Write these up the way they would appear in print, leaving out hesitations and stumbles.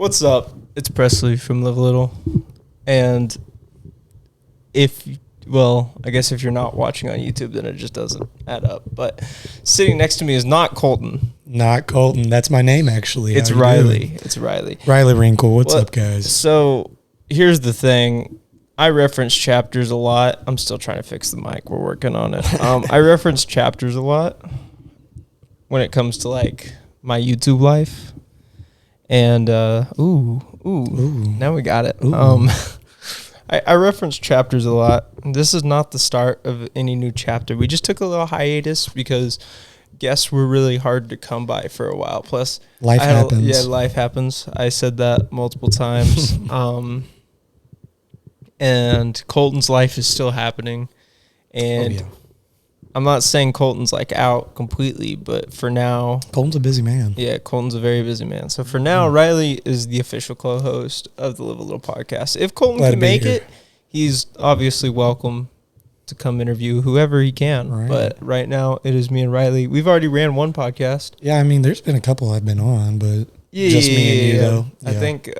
What's up? It's Presley from Live Little. And I guess if you're not watching on YouTube, then it just doesn't add up. But sitting next to me is not Kolton. Not Kolton. That's my name, actually. It's Riley. It's Riley. Riley Wrinkle. What's up, guys? So here's the thing. I reference chapters a lot. I'm still trying to fix the mic. We're working on it. I reference chapters a lot when it comes to like my YouTube life. And now we got it. I reference chapters a lot. This is not the start of any new chapter. We just took a little hiatus because guests were really hard to come by for a while. Plus, life happens. Life happens. I said that multiple times. And Kolton's life is still happening. And I'm not saying Kolton's like out completely, but for now, Kolton's a busy man. Yeah, Kolton's a very busy man. So for now, Riley is the official co-host of the Live a Little podcast. If Kolton can make it, he's obviously welcome to come interview whoever he can. Right. But right now, it is me and Riley. We've already ran one podcast. Yeah, I mean, there's been a couple I've been on, but just me and you, though. I think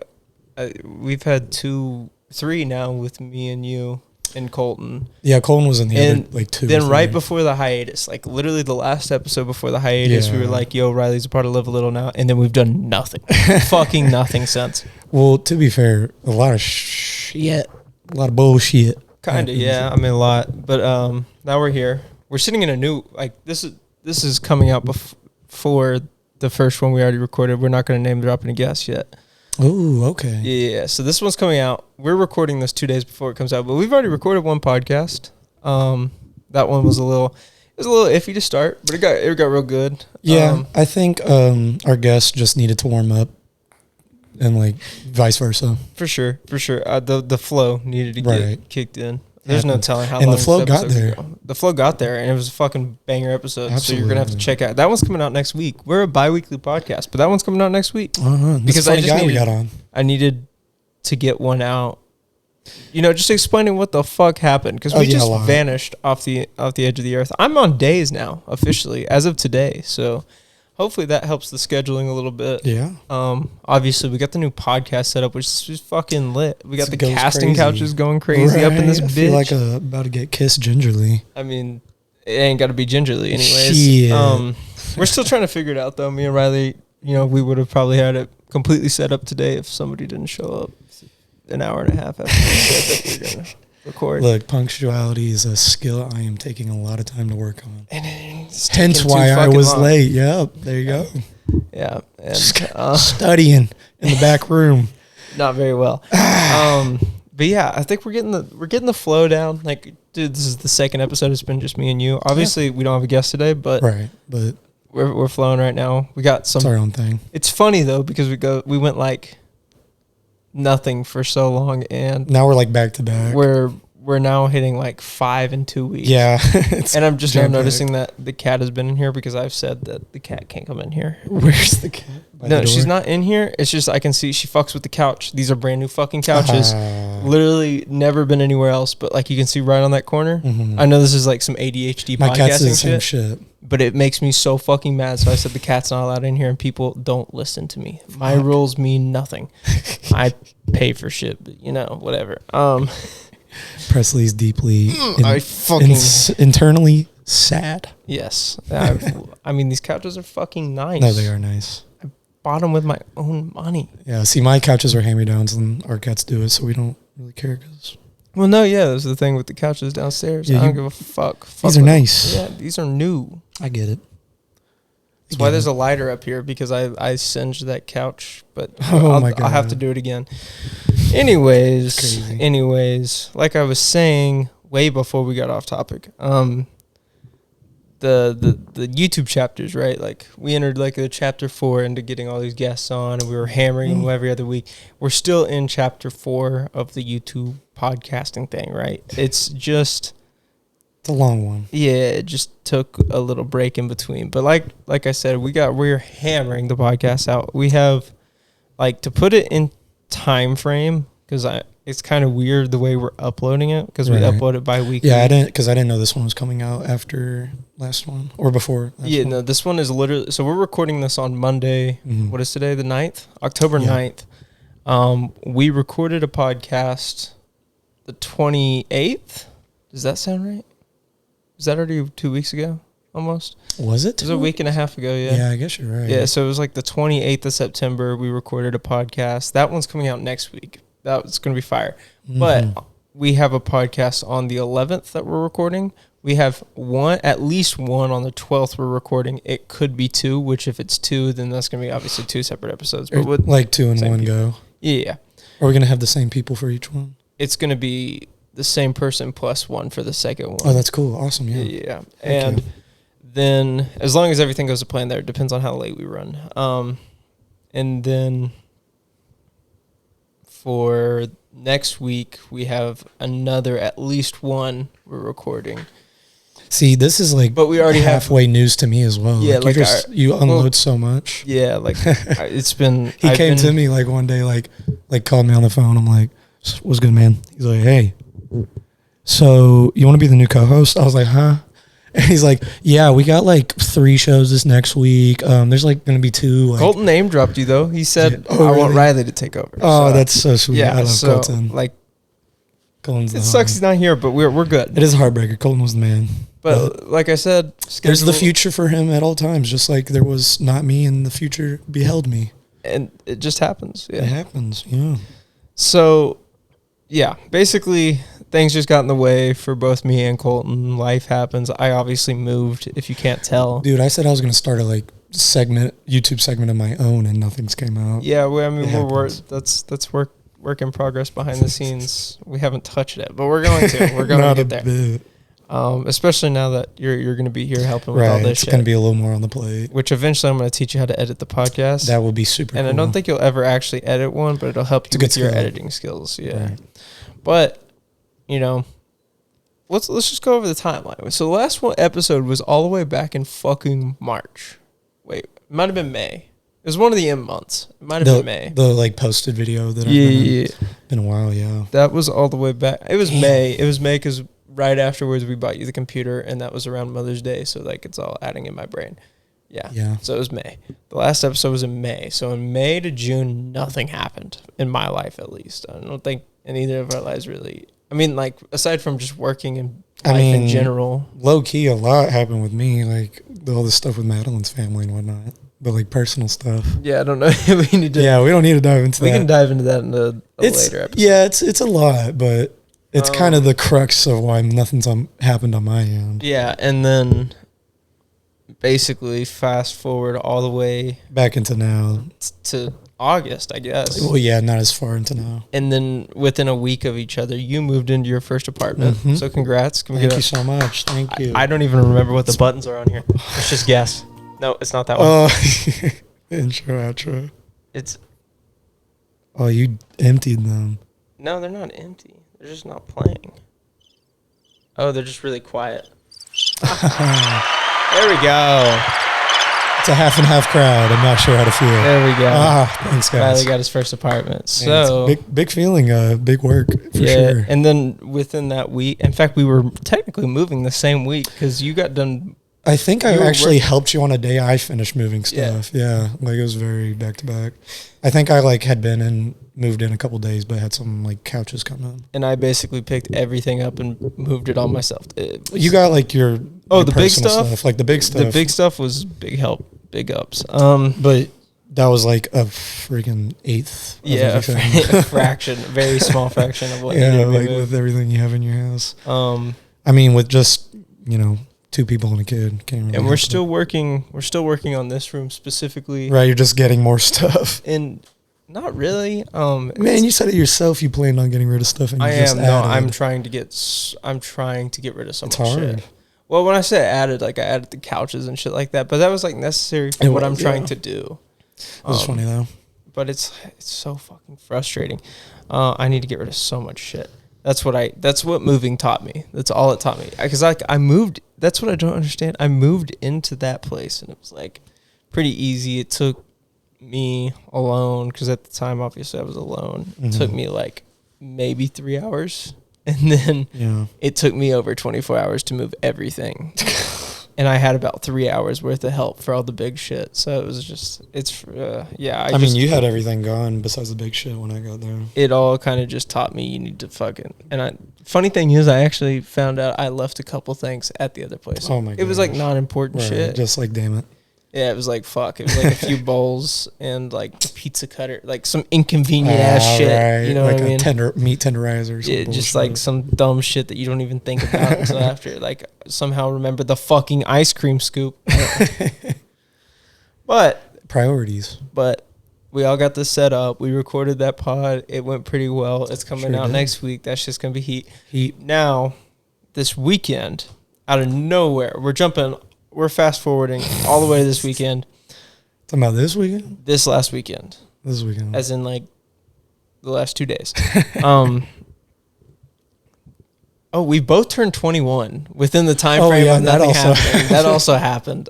we've had 3 now with me and you. And Kolton. Yeah, Kolton was in the other, like 2. Then right before the hiatus, like literally the last episode before the hiatus, we were like, yo, Riley's a part of Live a Little now. And then we've done nothing. Fucking nothing since. Well, to be fair, a lot of shit. A lot of bullshit. Kind of, yeah. I mean, a lot. But now we're here. We're sitting in a new, like, this is coming out before the first one we already recorded. We're not going to name drop any guests yet. Oh, okay. Yeah, so this one's coming out. We're recording this 2 days before it comes out, but we've already recorded one podcast. That one was a little iffy to start, but it got real good. Yeah, I think our guests just needed to warm up, and like vice versa. For sure. The flow needed to get kicked in. There's no telling how long. And the flow got there. The flow got there, and it was a fucking banger episode. Absolutely. So you're gonna have to check out. That one's coming out next week. We're a bi-weekly podcast, but that one's coming out next week. Because I needed to get one out. You know, just explaining what the fuck happened, because we just vanished off the edge of the earth. I'm on days now officially as of today, so hopefully that helps the scheduling a little bit. Yeah. Obviously we got the new podcast set up, which is fucking lit. We got the casting couches going crazy up in this bitch. I feel like about to get kissed gingerly. I mean, it ain't got to be gingerly anyways. Shit. We're still trying to figure it out though. Me and Riley, you know, we would have probably had it completely set up today if somebody didn't show up an hour and a half after we said that we were going to record. Look, punctuality is a skill I am taking a lot of time to work on. And hence why I was late. Yep, there you go. Yeah. And, studying in the back room. Not very well. But yeah, I think we're getting the flow down. Like, dude, this is the second episode. It's been just me and you. Obviously, we don't have a guest today, but we're flowing right now. We got some. It's our own thing. It's funny though because we went like nothing for so long, and now we're like back to back. We're now hitting like 5 in 2 weeks. Yeah. And I'm just now noticing that the cat has been in here because I've said that the cat can't come in here. Where's the cat? No, she's not in here. It's just I can see she fucks with the couch. These are brand new fucking couches. Literally never been anywhere else, but like you can see right on that corner. I know this is like some ADHD My cat's the podcasting same shit. But it makes me so fucking mad. So I said the cat's not allowed in here, and people don't listen to me. My rules mean nothing. I pay for shit, but you know, whatever. Presley's deeply internally sad. Yes. I mean, these couches are fucking nice. No, they are nice. I bought them with my own money. Yeah, see, my couches are hand-me-downs, and our cats do it, so we don't really care. Well, no, yeah, that's the thing with the couches downstairs. Yeah, I don't give a fuck. These are nice. Yeah, these are new. I get it. That's why there's a lighter up here, because I singed that couch, but my God. I'll have to do it again. Anyways, like I was saying way before we got off topic, the YouTube chapters, right? Like we entered like a chapter 4 into getting all these guests on, and we were hammering them every other week. We're still in chapter 4 of the YouTube podcasting thing, right? It's a long one. Yeah, it just took a little break in between. But like I said, we're hammering the podcast out. We have, like, to put it in time frame, because it's kind of weird the way we're uploading it, because we upload it bi-weekly. Yeah, I didn't know this one was coming out after last one or before. Yeah, no, this one is literally, so we're recording this on Monday. What is today? The 9th? October 9th. We recorded a podcast the 28th. Does that sound right? Was that already 2 weeks ago? Almost. Was it? It was a week and a half ago, yeah. Yeah, I guess you're right. Yeah, so it was like the 28th of September. We recorded a podcast. That one's coming out next week. That's going to be fire. Mm-hmm. But we have a podcast on the 11th that we're recording. We have at least one on the 12th we're recording. It could be two, which if it's two, then that's going to be obviously two separate episodes. But with like two in one go. Yeah. Are we going to have the same people for each one? It's going to be the same person plus one for the second one. Oh, that's cool. Awesome, yeah. Yeah. And then as long as everything goes to plan there, it depends on how late we run. And then for next week, we have another at least one we're recording. See, this is like, but we already halfway news to me as well. Yeah, like you unload so much. Yeah, like it's been. He came to me like one day, like called me on the phone. I'm like, "What's good, man?" He's like, "Hey, so you want to be the new co-host?" I was like, "Huh?" And he's like, "Yeah, we got like 3 shows this next week. There's like going to be 2. Like, Kolton name dropped you though. He said, "I want Riley to take over." Oh, that's so sweet. Yeah, I love Kolton. Like, Kolton's it sucks he's not here, but we're good. It is a heartbreaker. Kolton was the man. But like I said, there's the future for him at all times, just like there was not me and the future beheld me. And it just happens. Yeah. It happens, yeah. So, yeah, basically things just got in the way for both me and Kolton. Life happens. I obviously moved, if you can't tell. Dude, I said I was going to start a YouTube segment of my own, and nothing's came out. Yeah, that's work in progress behind the scenes. We haven't touched it, but we're going to. We're going to get there. Bit. Especially now that you're going to be here helping with all this shit. It's going to be a little more on the plate. Which eventually I'm going to teach you how to edit the podcast. That would be super cool. And I don't think you'll ever actually edit one, but it'll help you with your editing skills. Yeah. Right. But, let's just go over the timeline. So the last episode was all the way back in fucking March. Wait, it might have been May. It was one of the M months. It might have been May. The posted video that been a while, yeah. That was all the way back. It was May. It was May because right afterwards we bought you the computer, and that was around Mother's Day, so like it's all adding in my brain. Yeah. So it was May. The last episode was in May. So in May to June, nothing happened in my life, at least. I don't think in either of our lives really. I mean, like aside from just working and life in general, low key, a lot happened with me, like all this stuff with Madeline's family and whatnot. But like personal stuff. Yeah, I don't know. We need to. Yeah, we don't need to dive into that. We can dive into that in a later episode. Yeah, it's a lot, but it's kind of the crux of why nothing's happened on my end. Yeah, and then basically fast forward all the way back into now to August, I guess. Well, yeah, not as far into now. And then within a week of each other, you moved into your first apartment. Mm-hmm. So congrats. Thank you so much. Thank you. I don't even remember what the buttons are on here. Let's just guess. No, it's not that one. Intro, outro. It's. Oh, you emptied them. No, they're not empty. They're just not playing. Oh, they're just really quiet. There we go. It's a half and half crowd. I'm not sure how to feel. There we go. Thanks, guys. Riley got his first apartment. So big feeling, big work for sure. And then within that week, in fact, we were technically moving the same week because you got done. I think I actually helped you on a day I finished moving stuff. Yeah, like it was very back to back. I think I had been and moved in a couple days, but had some couches come in. And I basically picked everything up and moved it on myself. You got your the big stuff, like the big stuff. The big stuff was big help, big ups. But that was like a freaking eighth. A fraction, very small fraction of what. With everything you have in your house. I mean, with just 2 people and a kid. Can't really. And we're still working. We're still working on this room specifically. Right, you're just getting more stuff. And not really. Man, you said it yourself. You planned on getting rid of stuff, and I'm trying to get rid of some shit. It's hard. Well, when I say added, I added the couches and shit like that, but that was necessary for what I'm trying to do. It was funny though. But it's so fucking frustrating. I need to get rid of so much shit. That's what moving taught me. That's all it taught me. Because I moved. That's what I don't understand. I moved into that place, and it was pretty easy. It took me alone, because at the time, obviously, I was alone. Mm-hmm. It took me maybe 3 hours, and then it took me over 24 hours to move everything. And I had about 3 hours worth of help for all the big shit. So it was just, I mean, you had everything gone besides the big shit when I got there. It all kind of just taught me you need to fucking, funny thing is I actually found out I left a couple things at the other place. Oh my god. It was like non-important shit. Just like, damn it. Yeah, it was like, fuck. It was like a few bowls and like a pizza cutter, like some inconvenient ass shit. Right. You know like what I mean? Meat tenderizer. Yeah, just like some dumb shit that you don't even think about until after. Like somehow remember the fucking ice cream scoop. But priorities. But we all got this set up. We recorded that pod. It went pretty well. It's coming out next week. That's just gonna be heat. Now, this weekend, out of nowhere, we're fast forwarding all the way to this weekend. Talking about this weekend? This last weekend. This weekend. As in like the last 2 days. We both turned 21 within the time frame of nothing happening. That also happened.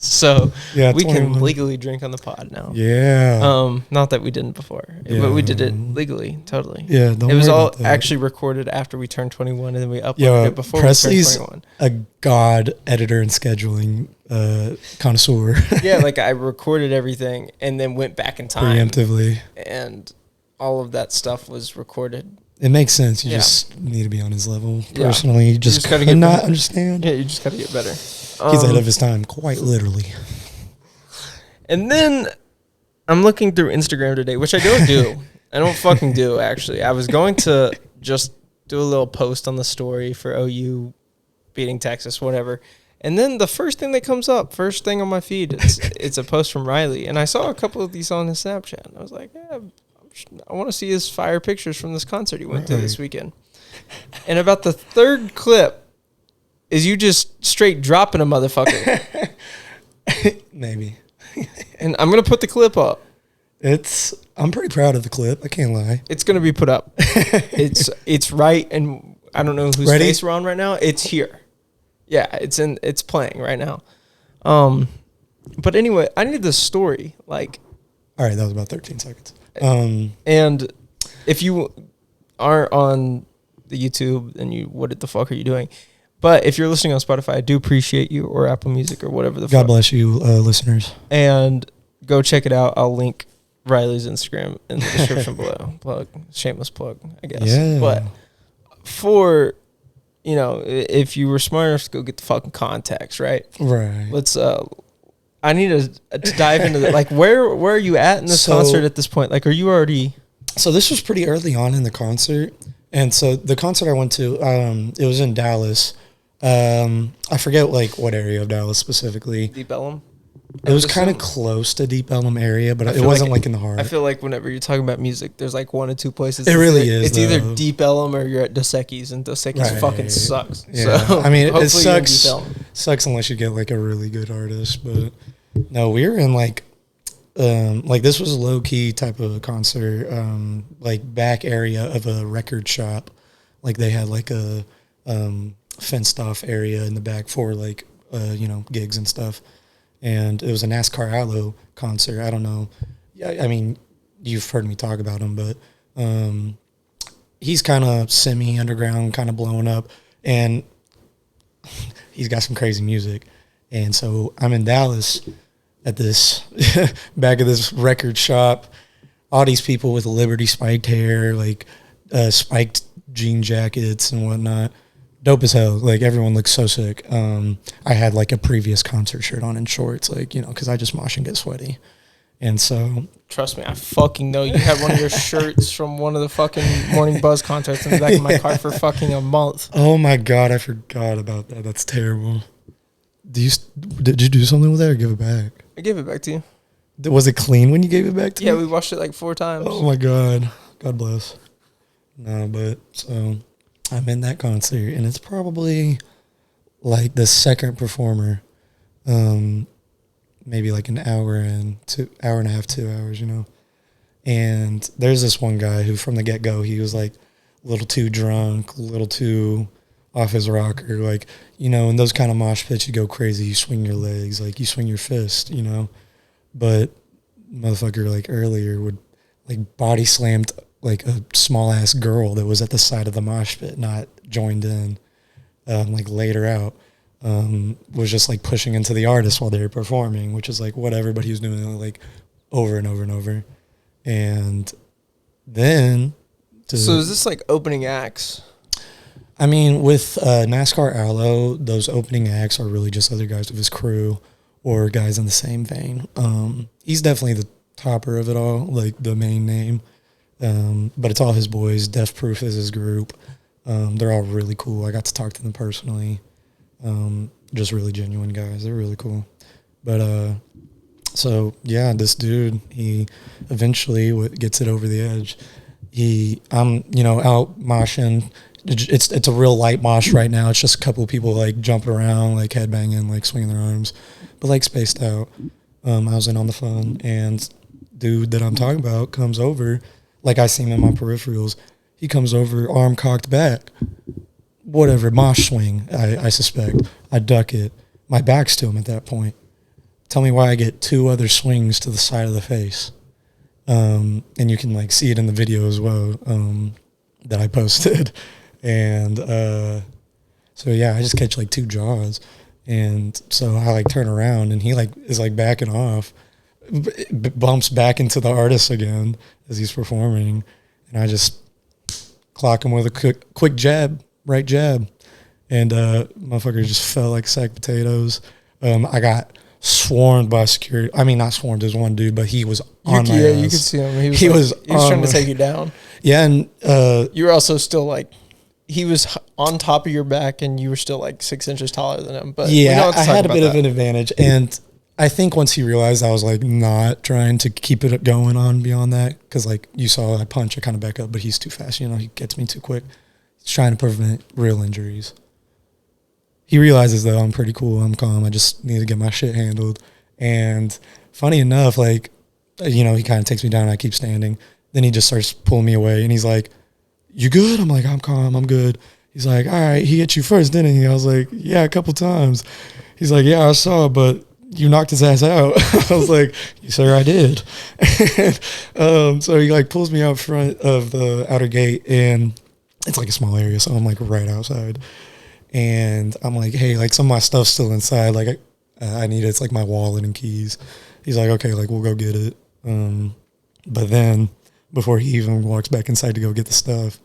So we 21. Can legally drink on the pod now. Yeah. Not that we didn't before, but we did it legally, totally. Yeah. It was all actually recorded after we turned 21, and then we uploaded it before Presley's we turned 21. A god editor and scheduling connoisseur. Yeah, like I recorded everything and then went back in time preemptively, and all of that stuff was recorded. It makes sense. You just need to be on his level. Personally, you just got to understand. Yeah, you just got to get better. He's ahead of his time, quite literally. And then I'm looking through Instagram today, which I don't do. I don't fucking do, actually. I was going to just do a little post on the story for OU beating Texas, whatever. And then the first thing that comes up, first thing on my feed, it's a post from Riley. And I saw a couple of these on his Snapchat. I was like, I want to see his fire pictures from this concert he went to this weekend. And about the third clip is you just straight dropping a motherfucker. Maybe. And I'm going to put the clip up. I'm pretty proud of the clip. I can't lie. It's going to be put up. It's right. And I don't know whose face we're on right now. It's here. Yeah, it's playing right now. But anyway, I need the story. Like, all right, that was about 13 seconds. And if you aren't on the YouTube, then what the fuck are you doing? But if you're listening on Spotify, I do appreciate you, or Apple Music, or whatever the fuck. God bless you, listeners. And go check it out. I'll link Riley's Instagram in the description below. Shameless plug, I guess. Yeah. But for, if you were smart enough to go get the fucking contacts, right? Right. Let's, I need to dive into that. Like, where are you at in this concert at this point? Like, are you already? So this was pretty early on in the concert. And so the concert I went to, it was in Dallas. I forget what area of Dallas specifically. Deep Ellum? It was kind of close to Deep Ellum area, but it wasn't in the heart. I feel like whenever you're talking about music, there's one or two places. It really is. It's either Deep Ellum or you're at Dos Equis, and Dos Equis fucking sucks. Yeah. So I mean, it sucks unless you get a really good artist. But no, we were in this was a low key type of concert, back area of a record shop. Like they had a fenced off area in the back for gigs and stuff. And it was a NASCAR Allo concert. I don't know. I mean, you've heard me talk about him, but he's kind of semi-underground, kind of blowing up. And he's got some crazy music. And so I'm in Dallas at this back of this record shop. All these people with Liberty spiked hair, spiked jean jackets and whatnot. Dope as hell. Everyone looks so sick. I had a previous concert shirt on and shorts, because I just mosh and get sweaty. And so, trust me, I fucking know you had one of your shirts from one of the fucking Morning Buzz concerts in the back of my car for fucking a month. Oh my God, I forgot about that. That's terrible. Did you do something with that or give it back? I gave it back to you. Was it clean when you gave it back to me? Yeah, we washed it 4 times. Oh my God. God bless. No, but so I'm in that concert, and it's probably the second performer, maybe an hour and a half, 2 hours, And there's this one guy who from the get-go, he was a little too drunk, a little too off his rocker. In those kind of mosh pits, you go crazy, you swing your legs, you swing your fist, But motherfucker, earlier would, body slammed a small ass girl that was at the side of the mosh pit, not joined in, laid her out. was just like pushing into the artist while they were performing, which is like whatever, but he was doing it like over and over and over. And then... So is this like opening acts? I mean, with NASCAR Allo, those opening acts are really just other guys with his crew or guys in the same vein. He's definitely the topper of it all, like the main name. But it's all his boys. Death Proof is his group. They're all really cool. I got to talk to them personally. Just really genuine guys. They're really cool. But so yeah, this dude, he eventually gets it over the edge. I'm out moshing. It's a real light mosh right now. It's just a couple of people like jumping around, like headbanging, like swinging their arms, but like spaced out. I was in on the fun, and dude that I'm talking about comes over, like I see him in my peripherals. He comes over, arm cocked back, whatever, mosh swing. I suspect. I duck it. My back's to him at that point. Tell me why I get 2 other swings to the side of the face. And you can like see it in the video as well, that I posted. And, so yeah, I just catch like 2 jaws. And so I like turn around and he like is like backing off, bumps back into the artist again as he's performing. And I just clock him with a quick jab, right jab. And, motherfucker just fell like a sack of potatoes. I got swarmed by security. I mean, not swarmed. There's one dude, but he was on my ass. You could see him. He was trying to take you down. Yeah, and you were also still like, he was on top of your back, and you were still like 6 inches taller than him. But yeah, I had a bit of an advantage, and I think once he realized I was like not trying to keep it going on beyond that, because like you saw, I punch, I kind of back up, but he's too fast. He gets me too quick. He's trying to prevent real injuries. He realizes though I'm pretty cool, I'm calm, I just need to get my shit handled. And funny enough, like, he kind of takes me down and I keep standing. Then he just starts pulling me away and he's like, "You good?" I'm like, "I'm calm, I'm good." He's like, "All right, he hit you first, didn't he?" I was like, "Yeah, a couple times." He's like, "Yeah, I saw, but you knocked his ass out." I was like, "Sir, I did." So he like pulls me out front of the outer gate, and it's like a small area, so I'm like right outside. And I'm like, "Hey, like some of my stuff's still inside. Like I need it. It's like my wallet and keys." He's like, "Okay, like we'll go get it." But then before he even walks back inside to go get the stuff,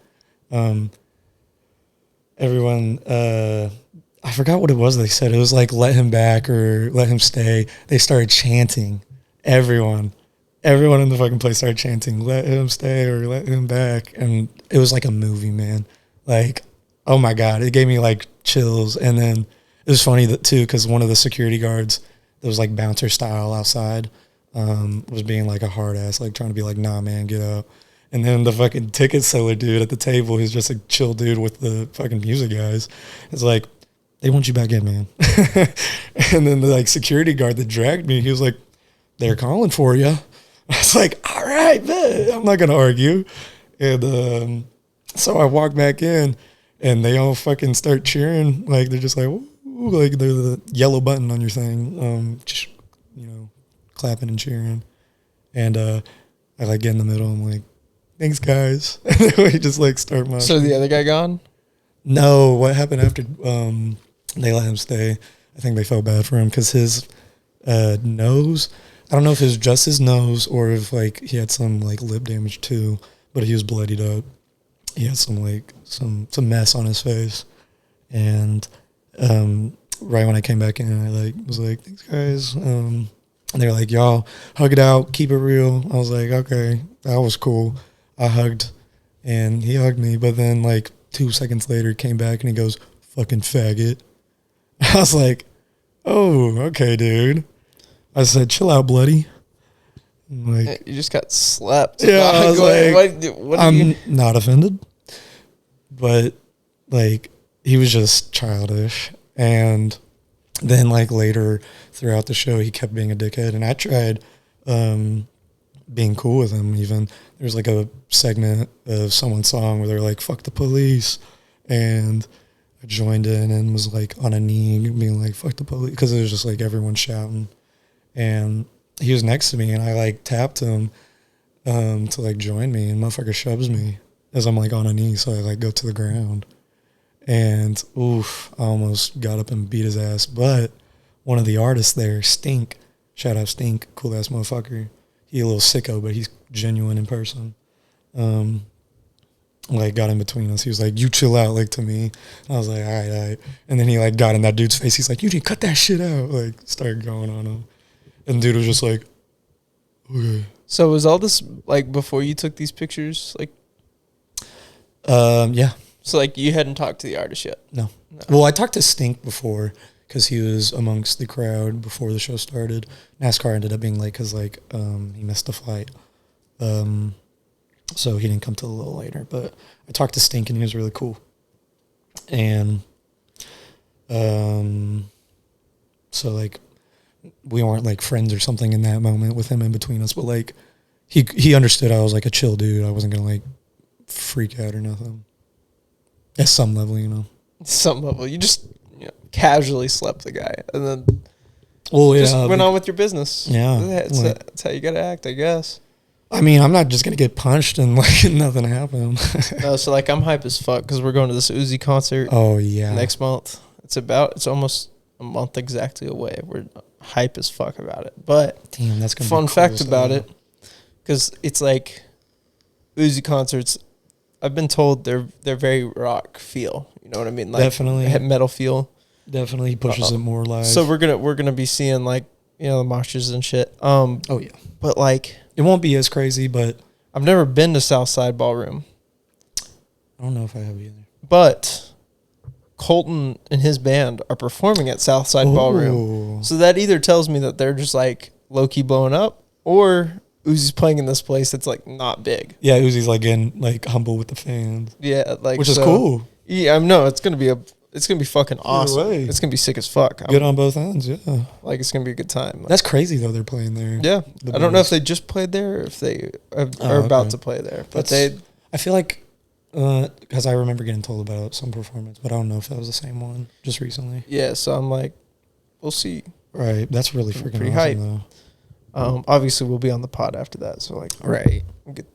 everyone, I forgot what it was they said. It was like, "Let him back" or "Let him stay." They started chanting. Everyone in the fucking place started chanting, "Let him stay" or "Let him back." And it was like a movie, man. Like, oh my God, it gave me like chills. And then it was funny that too, because one of the security guards that was like bouncer style outside was being like a hard ass, like trying to be like, "Nah, man, get up." And then the fucking ticket seller dude at the table, who's just a chill dude with the fucking music guys, is like, "They want you back in, man." And then the like security guard that dragged me, he was like, "They're calling for you." I was like, "All right, man, I'm not gonna argue." And so I walk back in, and they all fucking start cheering. Like, they're just like, "Ooh," like they're the yellow button on your thing, just clapping and cheering. And I like get in the middle. I'm like, "Thanks, guys." And then we just like start moshing. So the other guy gone? No, what happened after they let him stay? I think they felt bad for him because his nose, I don't know if it was just his nose or if like he had some like lip damage too, but he was bloodied up. He had some like some mess on his face. And right when I came back in, I like was like, "Thanks, guys." And they were like, "Y'all hug it out, keep it real." I was like, "Okay, that was cool." I hugged, and he hugged me, but then like 2 seconds later, he came back and he goes, "Fucking faggot." I was like, "Oh, okay, dude." I said, "Chill out, bloody." Like, you just got slapped. Yeah, I was like, I'm not offended, but like he was just childish. And then like later throughout the show, he kept being a dickhead, and I tried being cool with him. Even there was like a segment of someone's song where they're like, "Fuck the police," and I joined in and was like on a knee being like, "Fuck the police," because it was just like everyone shouting. And he was next to me, and I like tapped him to like join me, and motherfucker shoves me as I'm like on a knee, so I like go to the ground. And oof, I almost got up and beat his ass. But one of the artists there, Stink, shout out Stink, cool ass motherfucker. He a little sicko, but he's genuine in person. Like got in between us. He was like, "You chill out," like to me. I was like, all right. And then he like got in that dude's face. He's like, "You need to cut that shit out." Like started going on him. And the dude was just like, okay. So was all this like before you took these pictures? Like, yeah. So like you hadn't talked to the artist yet? No. Well, I talked to Stink before because he was amongst the crowd before the show started. NASCAR ended up being late because like he missed the flight. So he didn't come till a little later. But I talked to Stink and he was really cool. And so like we weren't like friends or something in that moment with him in between us, but like he understood I was like a chill dude. I wasn't gonna like freak out or nothing. At some level, you know. Some level. You just casually slept the guy and then just went on with your business. Yeah. That's how you gotta act, I guess. I mean, I'm not just gonna get punched and like nothing happened. No, so like I'm hype as fuck because we're going to this Uzi concert. Oh yeah. Next month. It's almost a month exactly away. We're hype as fuck about it. But damn, that's gonna fun be cool fact about it, because it's like Uzi concerts. I've been told they're very rock feel. You know what I mean? Like definitely metal feel. Definitely pushes it more live. So we're gonna be seeing like the moshes and shit. Oh yeah. But like it won't be as crazy. But I've never been to Southside Ballroom. I don't know if I have either. But Kolton and his band are performing at Southside Ballroom. So that either tells me that they're just like low key blowing up, or Uzi's playing in this place that's like not big. Yeah, Uzi's like getting like humble with the fans. Yeah, like which is cool. Yeah, I know it's gonna be fucking awesome. It's gonna be sick as fuck. Good on both ends, yeah. Like it's gonna be a good time. That's crazy though. They're playing there. Yeah, I don't know if they just played there or if they are about to play there. But I feel like because I remember getting told about some performance, but I don't know if that was the same one just recently. Yeah, so I'm like, we'll see. Right, that's really freaking pretty awesome hype. though. Obviously we'll be on the pod after that, so like we could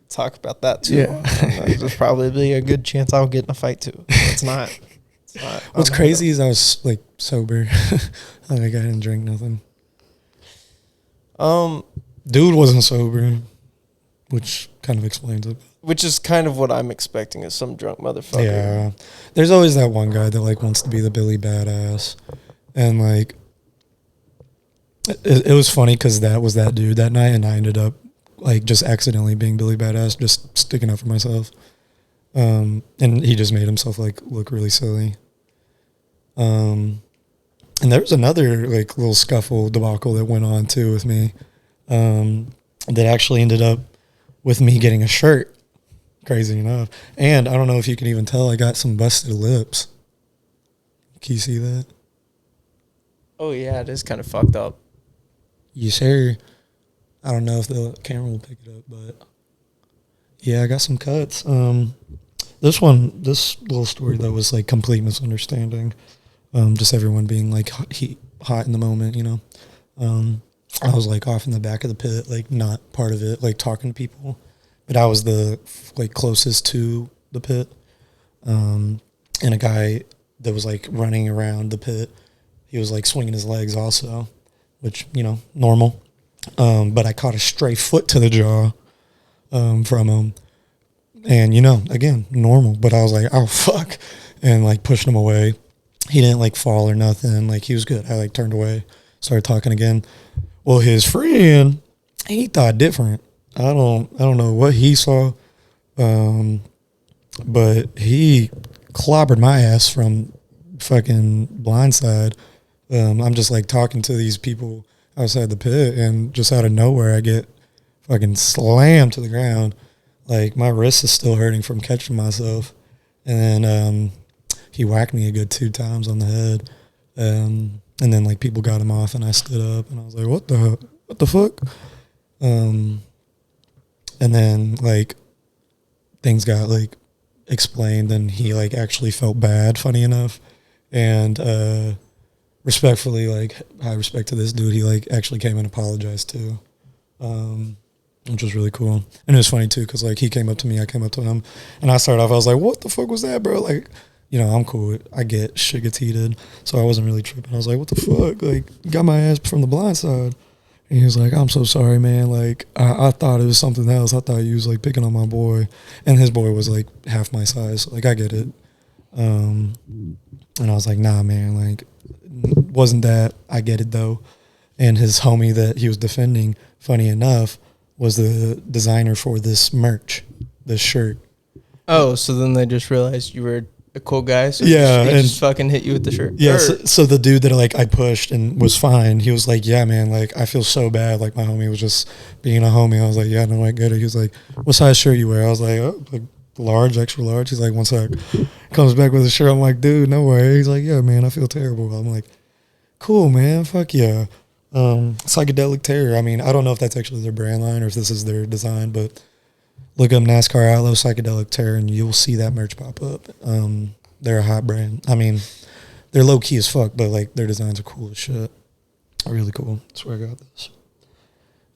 talk about that too. Yeah. There's probably be a good chance I'll get in a fight too. It's not. What's crazy is I was like sober. Like I didn't drink nothing. Dude wasn't sober, which kind of explains it. Which is kind of what I'm expecting is some drunk motherfucker. Yeah. There's always that one guy that like wants to be the Billy Badass. And like it was funny because that was that dude that night, and I ended up like just accidentally being Billy Badass, just sticking up for myself. And he just made himself like look really silly. And there was another like little scuffle debacle that went on too with me. That actually ended up with me getting a shirt. Crazy enough. And I don't know if you can even tell, I got some busted lips. Can you see that? Oh yeah, it is kind of fucked up. You sure? I don't know if the camera will pick it up, but yeah, I got some cuts. This little story though was like complete misunderstanding. Just everyone being like hot in the moment, you know. I was like off in the back of the pit, like not part of it, like talking to people, but I was the like closest to the pit. And a guy that was like running around the pit, he was like swinging his legs also, which, you know, normal. But I caught a stray foot to the jaw from him. And, you know, again, normal. But I was like, oh, fuck. And, like, pushed him away. He didn't, like, fall or nothing. Like, he was good. I, like, turned away, started talking again. Well, his friend, he thought different. I don't know what he saw. But he clobbered my ass from fucking blindside. I'm just, like, talking to these people outside the pit, and just out of nowhere, I get fucking slammed to the ground. Like, my wrist is still hurting from catching myself. And then he whacked me a good 2 times on the head. And then, like, people got him off, and I stood up, and I was like, what the fuck? And then, like, things got, like, explained, and he, like, actually felt bad, funny enough. And respectfully, like, high respect to this dude, he, like, actually came and apologized, too. Which was really cool. And it was funny, too, because, like, he came up to me, I came up to him. And I started off, I was like, what the fuck was that, bro? Like, you know, I'm cool. I get shit gets heated. So I wasn't really tripping. I was like, what the fuck? Like, you got my ass from the blind side. And he was like, I'm so sorry, man. Like, I thought it was something else. I thought you was, like, picking on my boy. And his boy was, like, half my size. So, like, I get it. And I was like, nah, man. Like, wasn't that. I get it, though. And his homie that he was defending, funny enough, was the designer for this merch, this shirt. Oh, so then they just realized you were a cool guy, so yeah, they just fucking hit you with the shirt. Yeah, so the dude that like I pushed and was fine, he was like, yeah, man, like I feel so bad. Like my homie was just being a homie. I was like, yeah, no, I get it. He was like, what size shirt you wear? I was like, oh, like large, extra large. He's like, one sec. Comes back with a shirt. I'm like, dude, no way. He's like, yeah, man, I feel terrible. I'm like, cool, man, fuck yeah. Psychedelic Terror. I mean, I don't know if that's actually their brand line or if this is their design, but look up NASCAR Aloe Psychedelic Terror and you'll see that merch pop up. They're a hot brand. I mean, they're low key as fuck, but like their designs are cool as shit. Really cool. That's where I got this.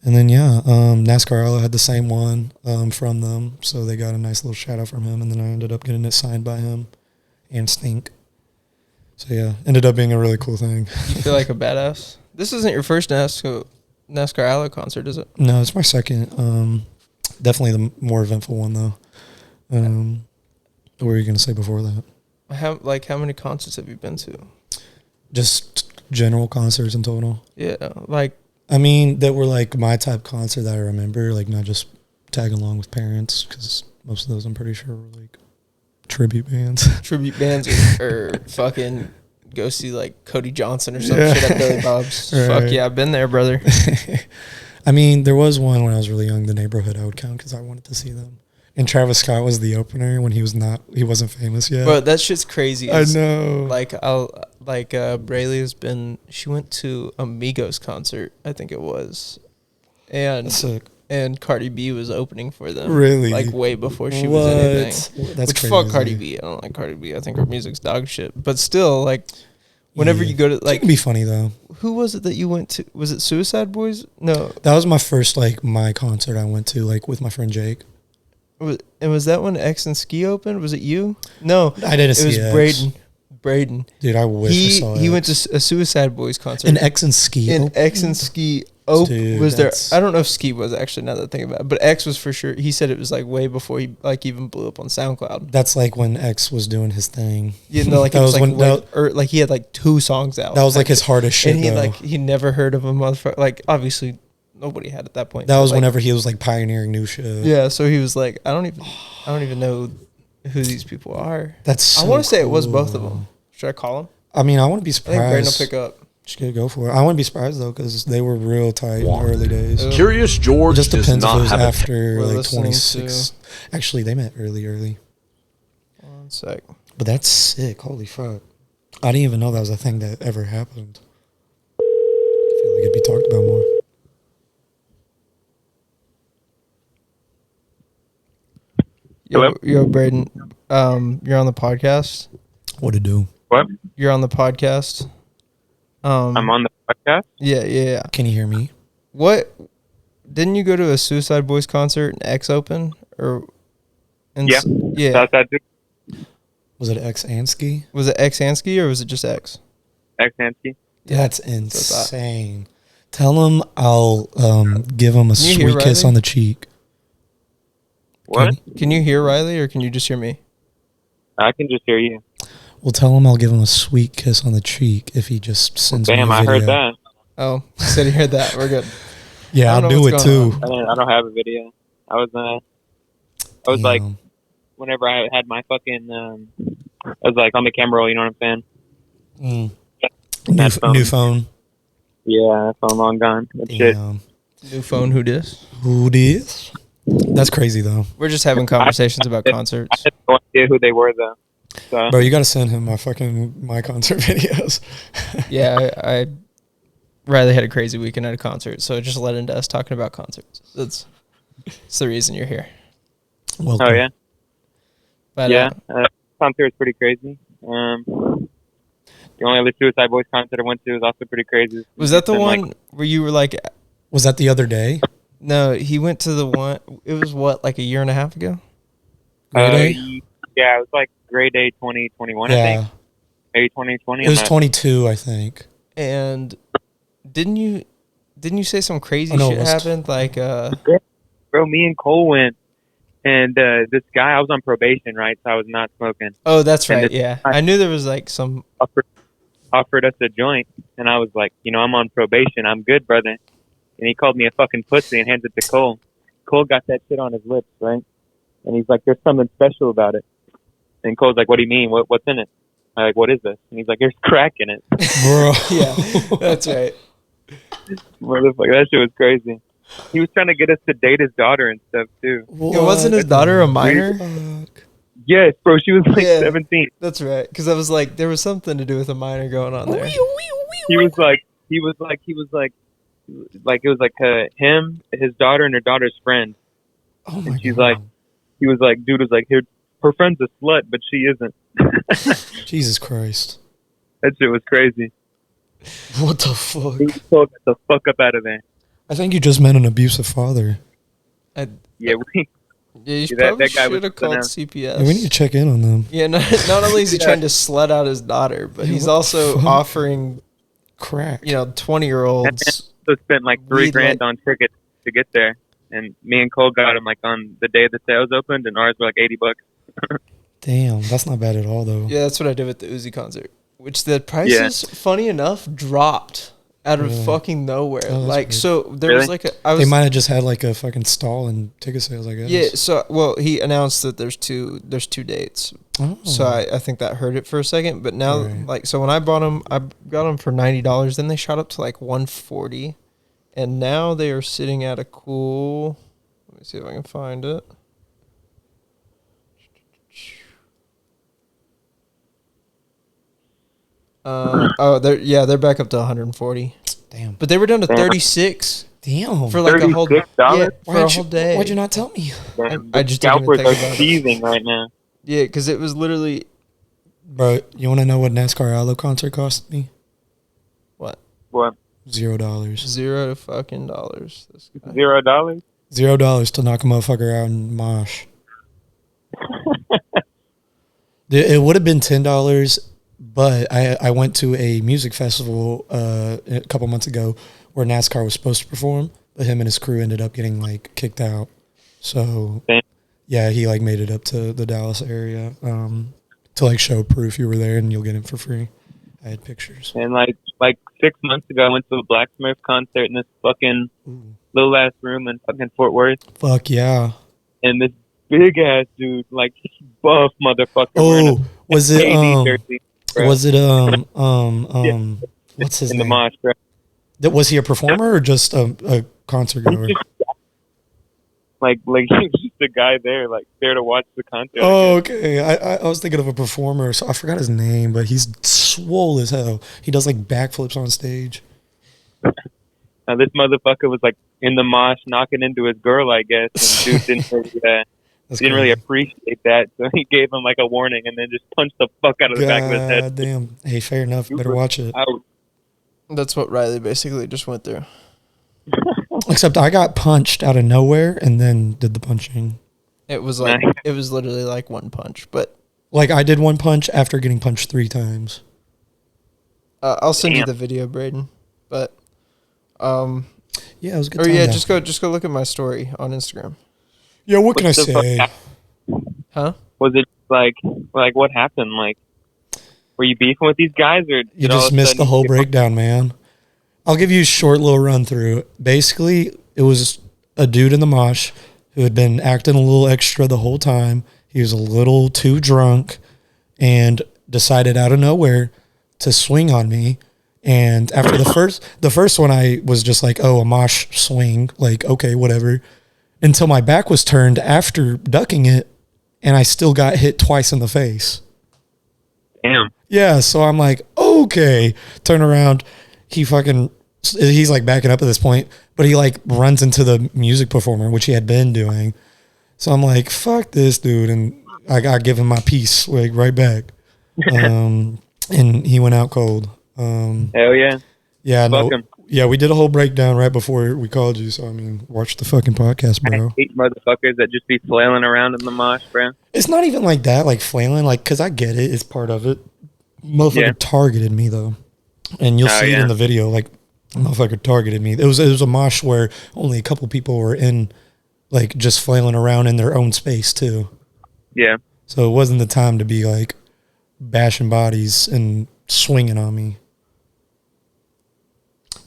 And then NASCAR Aloe had the same one from them, so they got a nice little shout out from him. And then I ended up getting it signed by him and Stink. So yeah, ended up being a really cool thing. You feel like a badass. This isn't your first NASCAR Aloe concert, is it? No, it's my second. Definitely the more eventful one though. What were you gonna say before that? How many concerts have you been to? Just general concerts in total. Yeah, like I mean that were like my type concert that I remember, like not just tag along with parents because most of those I'm pretty sure were like tribute bands. Tribute bands or fucking go see like Cody Johnson or some shit at Billy Bob's. Right. Fuck yeah, I've been there, brother. I mean, there was one when I was really young, the Neighborhood I would count because I wanted to see them. And Travis Scott was the opener when he wasn't famous yet. Bro, that shit's crazy. I know. Braylee has been, she went to a Migos concert, I think it was. And sick. And Cardi B was opening for them. Really? Like way before she was anything. That's crazy. Fuck Cardi B. I don't like Cardi B. I think her music's dog shit. But still, like, whenever you go to, like... It can be funny, though. Who was it that you went to? Was it Suicide Boys? No. That was my first, like, my concert I went to, like, with my friend Jake. And was that when X and Ski opened? Was it you? No. I didn't see it. It was Braden. Dude, I wish I saw it. He went to a Suicide Boys concert. And X and Ski opened? X and Ski was there. I don't know if Ski was actually, now that I think about it. But X was for sure. He said it was like way before he like even blew up on SoundCloud. That's like when X was doing his thing. Yeah, no, like it was like like he had like 2 songs out. That was like his hardest shit. And he never heard of a motherfucker. Like obviously nobody had at that point. That was whenever he was like pioneering new shit. Yeah, so he was like, I don't even know who these people are. That's so I want to say it was both of them. Should I call him? I mean, I wouldn't be surprised. I think Braden will pick up. Just go for it. I wouldn't be surprised though because they were real tight in the early days. Curious George just depends if it was have after like 26. Actually, they met early. One sec. But that's sick. Holy fuck! I didn't even know that was a thing that ever happened. I feel like it'd be talked about more. Yo, Braden. You're on the podcast. What to do? What? You're on the podcast. I'm on the podcast? Yeah. Can you hear me? What? Didn't you go to a Suicide Boys concert in X Open? Yeah. That's that dude. Was it X and Ski? Was it X and Ski or was it just X? X and Ski. That's insane. Tell him I'll give him a sweet kiss on the cheek. What? Can you hear Riley or can you just hear me? I can just hear you. Well, tell him I'll give him a sweet kiss on the cheek if he just sends me a video. Damn, I heard that. Oh, he said he heard that. We're good. Yeah, I'll do it too. I don't have a video. I was like, whenever I had my fucking, I was like on the camera roll, you know what I'm saying? New phone. Yeah, phone long gone. That shit. New phone, who dis? Who dis? That's crazy though. We're just having conversations about concerts. I had no idea who they were though. So. Bro, you gotta send him my concert videos. Yeah, Riley had a crazy weekend at a concert, so it just led into us talking about concerts. That's the reason you're here. Welcome. Oh yeah. But concert was pretty crazy. The only other Suicide Boys concert I went to was also pretty crazy. Was that the one where you were like? Was that the other day? No, he went to the one. It was what, like a year and a half ago? Yeah, it was like Gray Day 2021, I think. Maybe 2020. It was 22, I think. And didn't you say some crazy shit happened? Like, bro, me and Cole went, and this guy, I was on probation, right? So I was not smoking. Oh, that's right. Yeah, I knew there was like some offered us a joint, and I was like, I'm on probation. I'm good, brother. And he called me a fucking pussy and handed it to Cole. Cole got that shit on his lips, right? And he's like, there's something special about it. And Cole's like, what do you mean? What's in it? I'm like, what is this? And he's like, there's crack in it. Bro. Yeah, that's right. Motherfucker, that shit was crazy. He was trying to get us to date his daughter and stuff, too. It wasn't his daughter a minor? Yes, bro, she was like 17. That's right. Because I was like, there was something to do with a minor going on there. He was like, it was like him, his daughter, and her daughter's friend. Oh my and she's God. like, he was like, dude was like, her friend's a slut, but she isn't. Jesus Christ. That shit was crazy. What the fuck? He told get the fuck up out of there. I think you just met an abusive father. You probably should have called CPS. Yeah, we need to check in on them. Yeah, not only is he trying to slut out his daughter, but he's also offering crack. 20-year-olds. So spent like $3,000 on tickets to get there, and me and Cole got him like on the day the sales opened, and ours were like $80. Damn, that's not bad at all, though. Yeah, that's what I did with the Uzi concert, which the prices, funny enough, dropped out of fucking nowhere. Oh, like, weird. so there was like they might have just had like a fucking stall in ticket sales, I guess. Yeah, so he announced that there's two dates. Oh. So I think that hurt it for a second, but now like, so when I bought them, I got them for $90. Then they shot up to like $140, and now they are sitting at a cool. Let me see if I can find it. They're back up to 1140. Damn. But they were down to 36. Damn. For like a whole day. Why'd you not tell me? I just didn't even think about it. Seething right now. Yeah, because it was literally. Bro, you want to know what NASCAR Allo concert cost me? What? What? $0. Zero fucking dollars. This guy. $0? $0 to knock a motherfucker out in mosh. It would have been $10, but I went to a music festival a couple months ago where NASCAR was supposed to perform, but him and his crew ended up getting like kicked out. So yeah, he like made it up to the Dallas area to like show proof you were there, and you'll get him for free. I had pictures. And like 6 months ago, I went to a Black Smurf concert in this fucking little ass room in fucking Fort Worth. Fuck yeah! And this big ass dude, like buff motherfucker. Oh, was it jersey, what's his in name? the mosh, bro. Was he a performer or just a concert goer? Like he was just a guy there, like there to watch the concert. Oh, okay. I was thinking of a performer, so I forgot his name, but he's swole as hell. He does like backflips on stage. Now this motherfucker was like in the mosh, knocking into his girl, I guess, and dude didn't really appreciate that, so he gave him like a warning, and then just punched the fuck out of the back of his head. God damn. Hey, fair enough. Better watch it. That's what Riley basically just went through. Except I got punched out of nowhere and then did the punching. It was like it was literally like one punch, but like I did one punch after getting punched 3 times. I'll send you the video, Braden. But yeah, it was a good. Or yeah, just go look at my story on Instagram. Yeah, what can I say? Huh? Was it like what happened? Like, were you beefing with these guys, or you just missed the whole breakdown, man? I'll give you a short little run through. Basically, it was a dude in the mosh who had been acting a little extra the whole time. He was a little too drunk and decided out of nowhere to swing on me. And after the first one, I was just like, oh, a mosh swing. Like, okay, whatever. Until my back was turned after ducking it, and I still got hit twice in the face. Damn. Yeah, so I'm like, okay. Turn around. He's like backing up at this point, but he like runs into the music performer, which he had been doing. So I'm like, fuck this dude. And I give him my piece like right back. And he went out cold. Hell yeah. Yeah. Fuck him. Yeah, we did a whole breakdown right before we called you. So, I mean, watch the fucking podcast, bro. I hate motherfuckers that just be flailing around in the mosh, bro. It's not even like that, like flailing, like, because I get it. It's part of it. Motherfucker targeted me, though. And you'll see it in the video, like, motherfucker targeted me. It was a mosh where only a couple people were in, like, just flailing around in their own space, too. Yeah. So it wasn't the time to be, like, bashing bodies and swinging on me.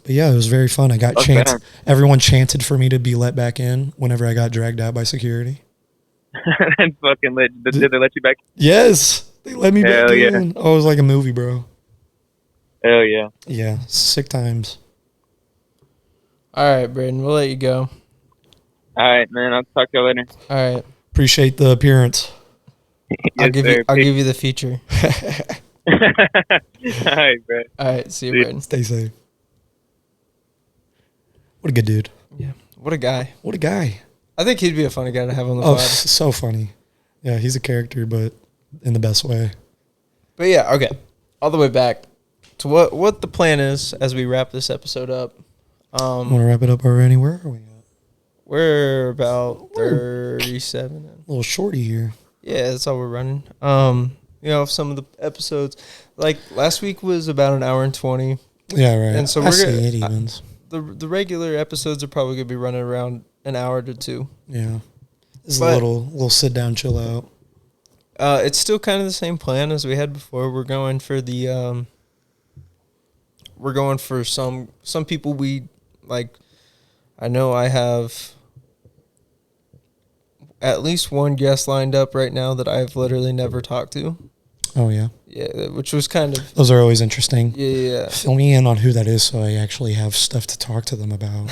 But yeah, it was very fun. I got chanted. Everyone chanted for me to be let back in whenever I got dragged out by security. That's fucking lit. Did they let you back? Yes. They let me back in. Oh, it was like a movie, bro. Hell yeah. Yeah. Sick times. All right, Braden, we'll let you go. All right, man. I'll talk to you later. All right. Appreciate the appearance. I'll give you the feature. All right, bro. All right, see you, Braden. Stay safe. What a good dude. Yeah. What a guy. What a guy. I think he'd be a funny guy to have on the pod. Oh, so funny. Yeah, he's a character, but in the best way. But yeah, okay. All the way back to what the plan is as we wrap this episode up. Want to wrap it up already? Where are we at? We're about 37. A little shorty here. Yeah, that's all we're running. Some of the episodes, like last week was about an hour and 20. Yeah, right. And so it evens. The regular episodes are probably going to be running around an hour to 2. Yeah. It's a little sit down, chill out. It's still kind of the same plan as we had before. We're going for the some people we like. I know I have at least one guest lined up right now that I've literally never talked to. Oh, yeah. Yeah, which was kind of... Those are always interesting. Yeah. Fill me in on who that is so I actually have stuff to talk to them about.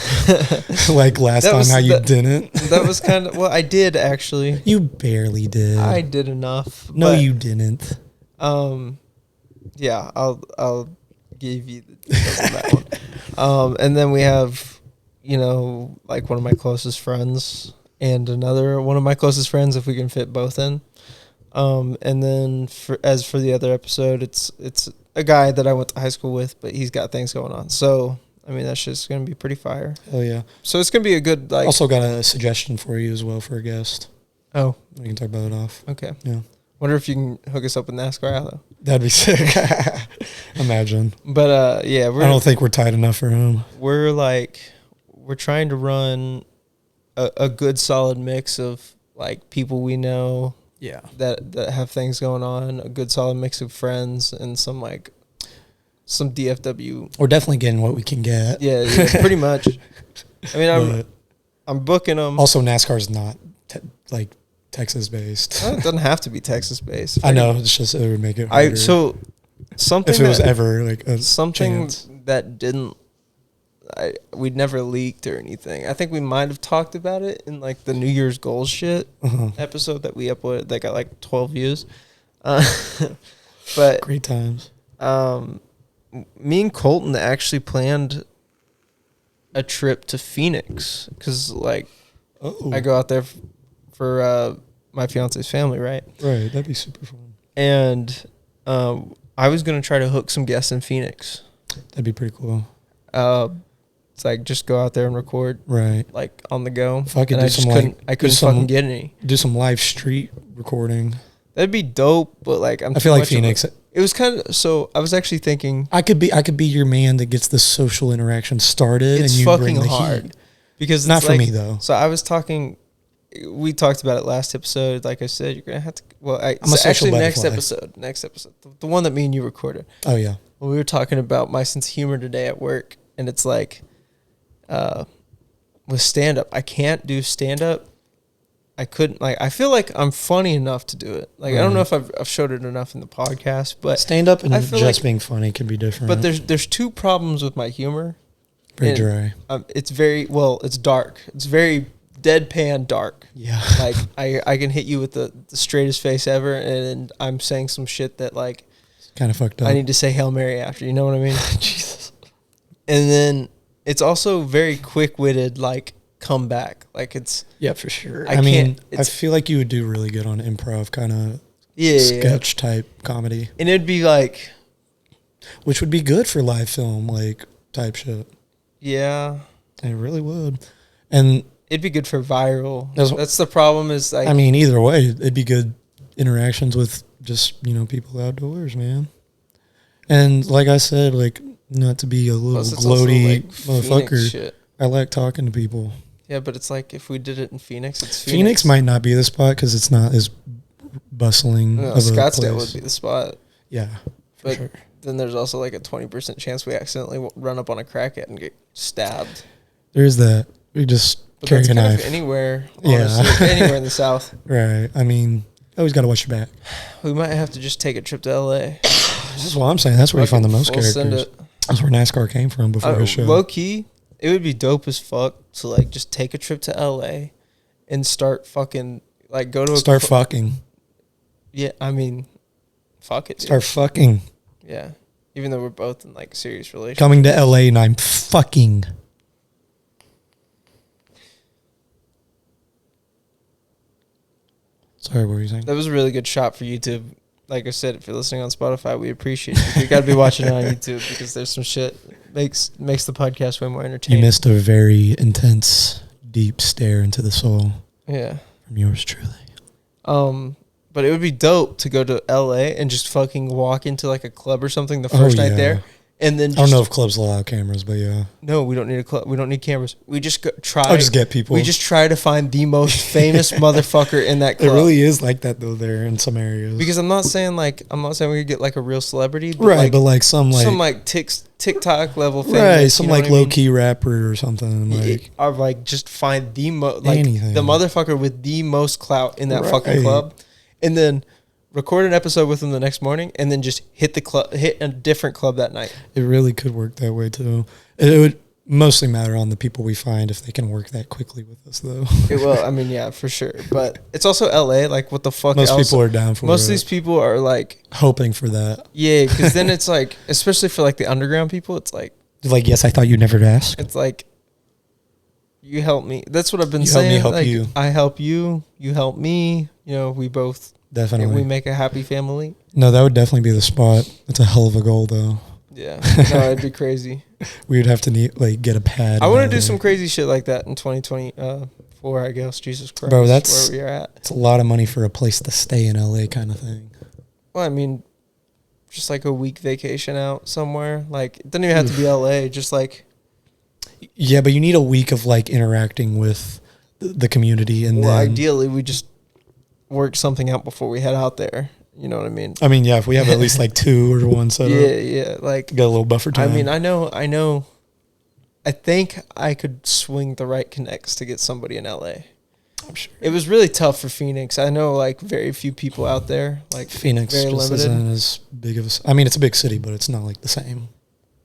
Like last time how you didn't. That was kind of... Well, I did, actually. You barely did. I did enough. No, you didn't. Yeah, I'll give you the details on that one. And then we have, like one of my closest friends and another one of my closest friends, if we can fit both in. And then for the other episode, it's a guy that I went to high school with, but he's got things going on. So, I mean, that's just going to be pretty fire. Oh, yeah. So it's going to be a good, like... Also got a suggestion for you as well for a guest. Oh. We can talk about it off. Okay. Yeah. Wonder if you can hook us up with NASCAR Allo. That'd be sick. Imagine. But, yeah. I don't think we're tight enough for him. We're trying to run a good solid mix of, like, people we know... Yeah, that have things going on, a good solid mix of friends, and some DFW. We're definitely getting what we can get. Yeah, pretty much. I mean, I'm booking them. Also, NASCAR's not Texas based. It doesn't have to be Texas based. I know, it's just it would make it harder. Something if it was ever like a something chance. that didn't. We'd never leaked or anything. I think we might have talked about it in like the New Year's goals shit episode that we uploaded that got like 12 views. But great times. Me and Kolton actually planned a trip to Phoenix because I go out there for my fiance's family, right? Right, that'd be super fun. And I was gonna try to hook some guests in Phoenix. That'd be pretty cool. It's like just go out there and record, right? Like on the go. If I could I couldn't fucking get any. Do some live street recording. That'd be dope, but like I feel like Phoenix. It was kind of so. I was actually thinking I could be your man that gets the social interaction started. It's and you fucking bring the hard heat. because not for me though. So I was talking. We talked about it last episode. Like I said, you're gonna have to. Well, next episode, the one that me and you recorded. Oh yeah. Well, we were talking about my sense of humor today at work, and it's like. With stand-up, I can't do stand-up. I couldn't, I feel like I'm funny enough to do it. Like, I don't know if I've showed it enough in the podcast, but... Stand-up and just being funny can be different. But there's two problems with my humor. Very dry. It's very, it's dark. It's very deadpan dark. Yeah. Like, I can hit you with the straightest face ever, and I'm saying some shit that, like... kind of fucked up. I need to say Hail Mary after, you know what I mean? Jesus. And then... It's also very quick-witted, like, comeback. Like, it's... Yeah, for sure. I feel like you would do really good on improv kind of sketch-type comedy. And it'd be like... Which would be good for live film, like, type shit. Yeah. It really would. And it'd be good for viral. That's the problem is like... I mean, either way, it'd be good interactions with just, you know, people outdoors, man. And like I said, like, not to be a little gloaty motherfucker, I like talking to people. Yeah, but it's like if we did it in Phoenix, it's Phoenix might not be the spot because it's not as bustling. No, Scottsdale would be the spot. Yeah, but sure. Then there's also like a 20% chance we accidentally run up on a crackhead and get stabbed. There's that. We just carry a knife. Anywhere, honestly, anywhere in the South. Right. I mean, always got to watch your back. We might have to just take a trip to L.A. This is what I'm saying. That's where you find the most characters. That's where NASCAR came from before his show. Low key, it would be dope as fuck to like just take a trip to L.A. and start fucking like go to start fucking. Yeah, I mean, fuck it. Dude. Start fucking. Yeah, even though we're both in like serious relationships. Coming to L.A. and I'm fucking. Sorry, what were you saying? That was a really good shot for YouTube. Like I said, if you're listening on Spotify, we appreciate you. You got to be watching it on YouTube because there's some shit makes the podcast way more entertaining. You missed a very intense, deep stare into the soul. Yeah. From yours truly. But it would be dope to go to LA and just fucking walk into like a club or something the first night there. And then I don't know if clubs allow cameras, but yeah. No, we don't need a club. We don't need cameras. We just just get people. We just try to find the most famous motherfucker in that club. It really is like that though there in some areas. Because I'm not saying we could get like a real celebrity, but right? But like some TikTok level famous, right? Some like low key rapper or something like. Or like just find the the motherfucker with the most clout in that fucking club, and then record an episode with them the next morning, and then just hit a different club that night. It really could work that way too. It would mostly matter on the people we find if they can work that quickly with us, though. Well, I mean, yeah, for sure. But it's also LA. Like, what the fuck? Most people are down for it. Most of these people are like hoping for that. Yeah, because then it's like, especially for like the underground people, it's like, yes, I thought you'd never ask. It's like, you help me. That's what I've been saying. Help me help you. I help you. You help me. You know, we both. Definitely. We make a happy family. No, that would definitely be the spot. That's a hell of a goal, though. Yeah. No, it'd be crazy. We would have to get a pad. I want to do some crazy shit like that in 2024, I guess. Jesus Christ. Bro, that's where we're at. It's a lot of money for a place to stay in LA kind of thing. Well, I mean, just like a week vacation out somewhere. Like, it doesn't even have to be LA. Just like. Yeah, but you need a week of like interacting with the community. And then ideally, we just work something out before we head out there. You know what I mean? I mean, yeah, if we have at least like 2 or 1 set up. Yeah, like. Got a little buffer time. I mean, I know. I think I could swing the right connects to get somebody in LA. I'm sure. It was really tough for Phoenix. I know like very few people out there. Like Phoenix very just limited. Isn't as big of a... I mean, it's a big city, but it's not like the same.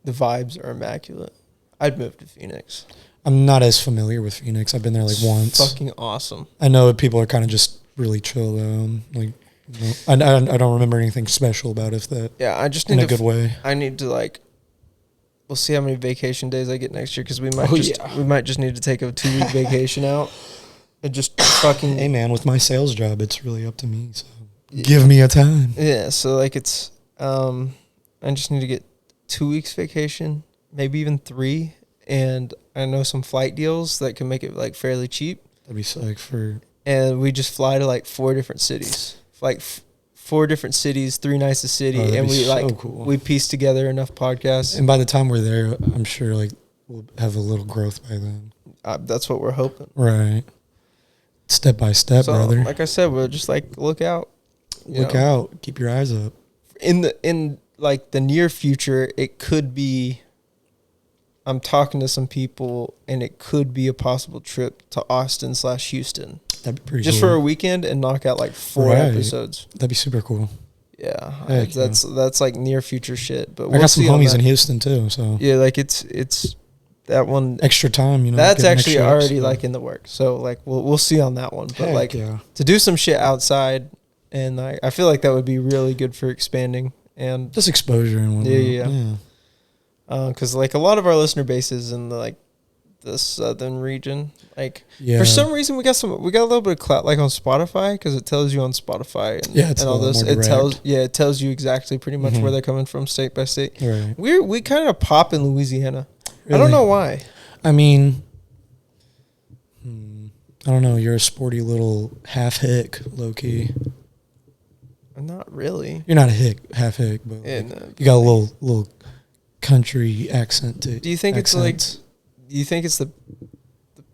The vibes are immaculate. I'd move to Phoenix. I'm not as familiar with Phoenix. I've been there like once. Fucking awesome. I know people are kind of just really chill though. Like, you know, I don't remember anything special about it. I just need in a good way. I need to like. We'll see how many vacation days I get next year because we might we might just need to take a 2-week vacation out and just fucking. Hey man, with my sales job, it's really up to me. So give me a time. Yeah, so like it's I just need to get 2 weeks vacation, maybe even 3, and I know some flight deals that can make it like fairly cheap. That'd be sick for. And we just fly to like 4 different cities, like 4 different cities, 3 nights a city, and we we piece together enough podcasts. And by the time we're there, I'm sure like we'll have a little growth by then. That's what we're hoping. Right. Step by step, brother. Like I said, we'll just like look out. Look out. Keep your eyes up. In like the near future, it could be. I'm talking to some people, and it could be a possible trip to Austin/Houston. That'd be pretty just cool. For a weekend and knock out like 4 episodes. That'd be super cool. Yeah, that's like near future shit. But I got some homies in Houston too, so yeah, like it's that one extra time. You know, that's actually already like in the works. So like we'll see on that one. But to do some shit outside, and I feel like that would be really good for expanding and just exposure and whatnot. Yeah. Because like a lot of our listener base is in the southern region. Like for some reason we got a little bit of clout like on Spotify because it tells you on Spotify and all this. It tells you exactly pretty much where they're coming from state by state. Right. We kind of pop in Louisiana. Really? I don't know why. I mean, I don't know. You're a sporty little half hick, low key. I'm not really. You're not a hick, half hick, but you got a little country accent to. Do you think it's the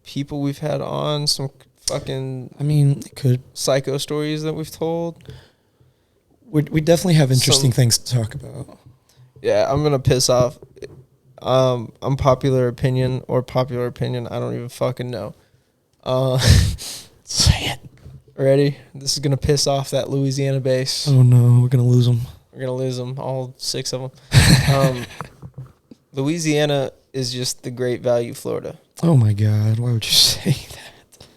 people we've had on, some fucking? I mean, it could psycho stories that we've told. We definitely have interesting things to talk about. Yeah, I'm gonna piss off. Unpopular opinion or popular opinion. I don't even fucking know. Say it. Ready? This is gonna piss off that Louisiana base. Oh no, we're gonna lose them. We're gonna lose them, all 6 of them. Louisiana is just the Great Value Florida. Oh my God! Why would you say that?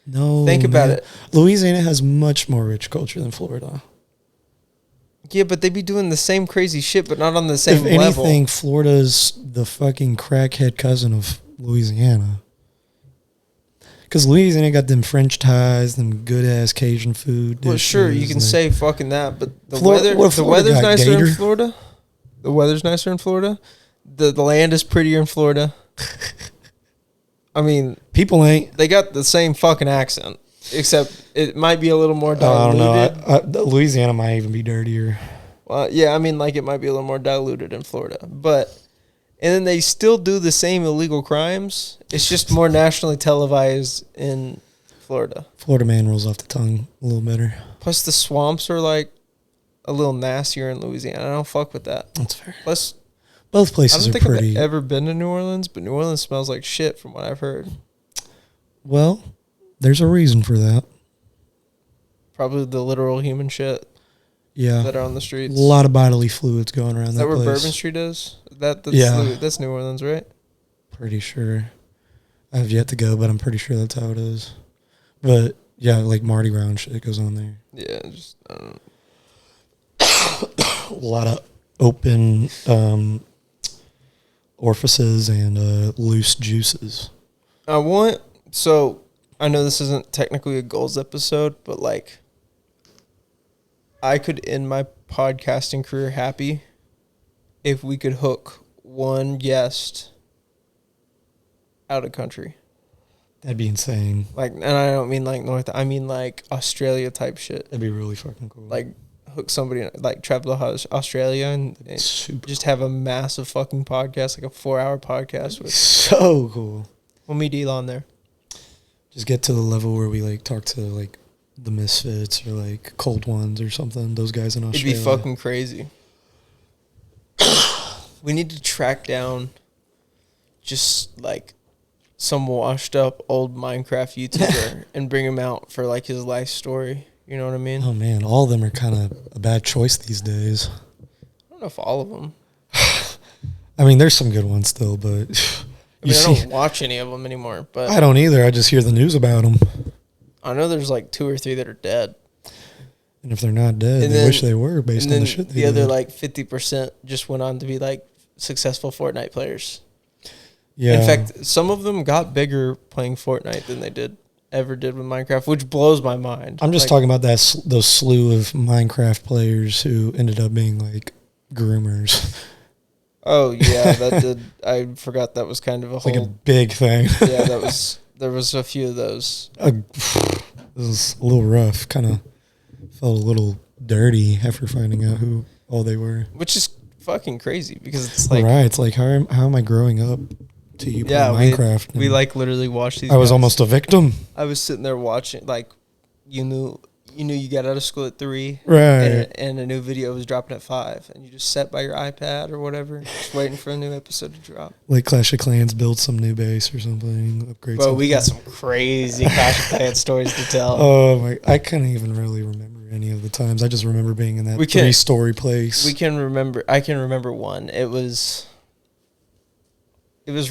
No. Think about it. Louisiana has much more rich culture than Florida. Yeah, but they be doing the same crazy shit, but not on the same level. If anything, Florida's the fucking crackhead cousin of Louisiana. Because Louisiana got them French ties, them good-ass Cajun food dishes. Well, sure, you can say fucking that, but the weather's nicer in Florida. The weather's nicer in Florida. The land is prettier in Florida. I mean... People ain't. They got the same fucking accent. Except it might be a little more diluted. I don't know. Louisiana might even be dirtier. Well, yeah, I mean, like it might be a little more diluted in Florida, but and then they still do the same illegal crimes. It's just more nationally televised in Florida. Florida man rolls off the tongue a little better. Plus, the swamps are like a little nastier in Louisiana. I don't fuck with that. That's fair. Plus, both places are pretty. I don't think I've ever been to New Orleans, but New Orleans smells like shit from what I've heard. Well. There's a reason for that. Probably the literal human shit. Yeah. That are on the streets. A lot of bodily fluids going around that place. Is that where Bourbon Street is? That's New Orleans, right? Pretty sure. I have yet to go, but I'm pretty sure that's how it is. But, yeah, like Mardi Gras and shit goes on there. Yeah, just, I don't know. A lot of open orifices and loose juices. I know this isn't technically a goals episode, but like I could end my podcasting career happy if we could hook one guest out of country. That'd be insane. Like, and I don't mean like I mean like Australia type shit. That'd be really fucking cool. Like hook somebody, like travel to Australia and just have a massive fucking podcast, like a 4-hour podcast. So cool. We'll meet Elon there. Just get to the level where we like talk to like the Misfits or like Cold Ones or something. Those guys in Australia. It'd be fucking crazy. We need to track down just like some washed up old Minecraft YouTuber and bring him out for like his life story. You know what I mean? Oh man, all of them are kind of a bad choice these days. I don't know if all of them. I mean, there's some good ones still, but... I don't watch any of them anymore. But I don't either. I just hear the news about them. I know there's like 2 or 3 that are dead. And if they're not dead, they wish they were based on the shit they did. The other like 50% just went on to be like successful Fortnite players. Yeah. In fact, some of them got bigger playing Fortnite than they ever did with Minecraft, which blows my mind. I'm just talking about those slew of Minecraft players who ended up being like groomers. Oh yeah, that did. I forgot that was kind of a whole like a big thing. Yeah, there was a few of those. It was a little rough. Kind of felt a little dirty after finding out who all they were. Which is fucking crazy because it's like right. It's like how am I growing up to you play Minecraft? We like literally watched these. I was almost a victim. I was sitting there watching like you knew you got out of school at 3, right? And a new video was dropping at 5, and you just sat by your iPad or whatever, just waiting for a new episode to drop. Like Clash of Clans build some new base or something, upgrade. Bro, we got some crazy Clash of Clans stories to tell. Oh my! I can't even really remember any of the times. I just remember being in that 3-story place. I can remember one. It was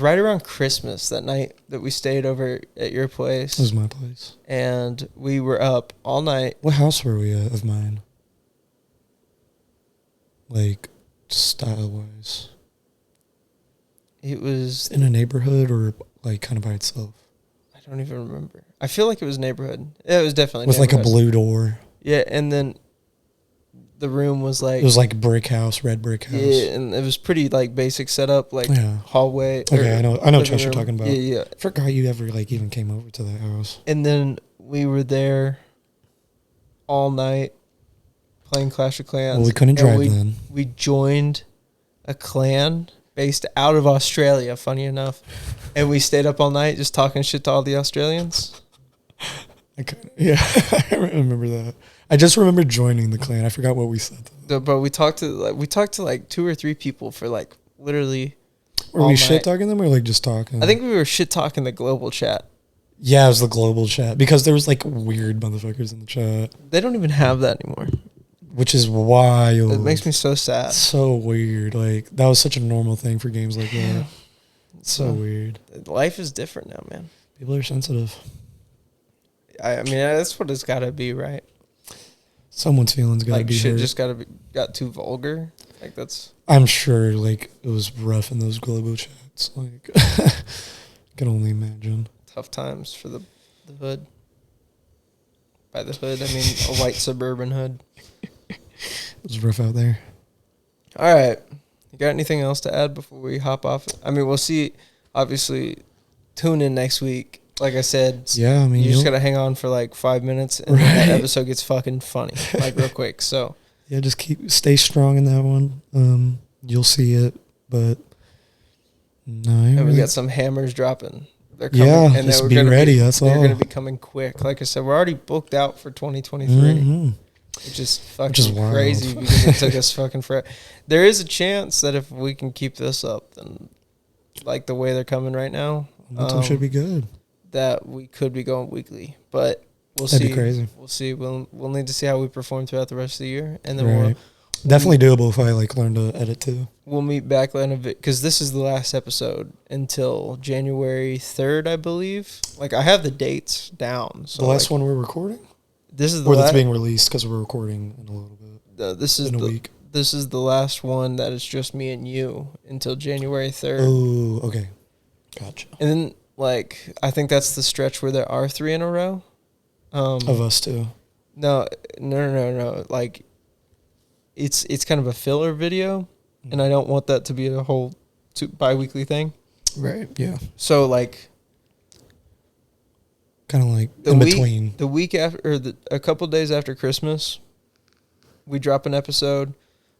right around Christmas that night that we stayed over at your place. It was my place. And we were up all night. What house were we at of mine? Like, style-wise? It was... in a neighborhood or, like, kind of by itself? I don't even remember. I feel like it was neighborhood. Yeah, it was definitely with, like, a blue door. Yeah, and then the room was like... It was like brick house, red brick house. Yeah, and it was pretty like basic setup, like hallway. Okay, I know what you're talking about. Yeah. I forgot you ever like even came over to that house. And then we were there all night playing Clash of Clans. Well, we couldn't drive then. We joined a clan based out of Australia, funny enough. And we stayed up all night just talking shit to all the Australians. I remember that. I just remember joining the clan. I forgot what we said. But we talked to like 2 or 3 people for like literally. Were we shit talking them or like just talking? I think we were shit talking the global chat. Yeah, it was the global chat because there was like weird motherfuckers in the chat. They don't even have that anymore. Which is wild. It makes me so sad. So weird. Like that was such a normal thing for games like that. So weird. Life is different now, man. People are sensitive. I mean, that's what it's got to be, right? Someone's feelings got to be shit hurt. just got too vulgar. Like that's. I'm sure like it was rough in those global chats. Like can only imagine. Tough times for the hood. By the hood, I mean a white suburban hood. It was rough out there. All right. You got anything else to add before we hop off? I mean, we'll see. Obviously, tune in next week. Like I said, yeah, I mean, you just got to hang on for like 5 minutes and that episode gets fucking funny, like real quick. So, yeah, just stay strong in that one. You'll see it, but no. And we got some hammers dropping. They're coming, and just be ready. That's all. They're going to be coming quick. Like I said, we're already booked out for 2023, which is fucking crazy because it took us fucking forever. There is a chance that if we can keep this up, then like the way they're coming right now, momentum should be good. That we could be going weekly, but we'll That'd see. Be crazy. We'll see. We'll need to see how we perform throughout the rest of the year, and then we'll definitely doable if I like learn to edit too. We'll meet back on a bit because this is the last episode until January 3rd, I believe. Like I have the dates down. So the last one we're recording. This is the that's being released because we're recording in a little bit. This is in a week. This is the last one that is just me and you until January 3rd. Oh, okay, gotcha. And then. Like, I think that's the stretch where there are 3 in a row. Of us, too. No. Like, it's kind of a filler video, and I don't want that to be a whole bi-weekly thing. Right, yeah. So, like... Kind of like in between. The week after, or a couple days after Christmas, we drop an episode.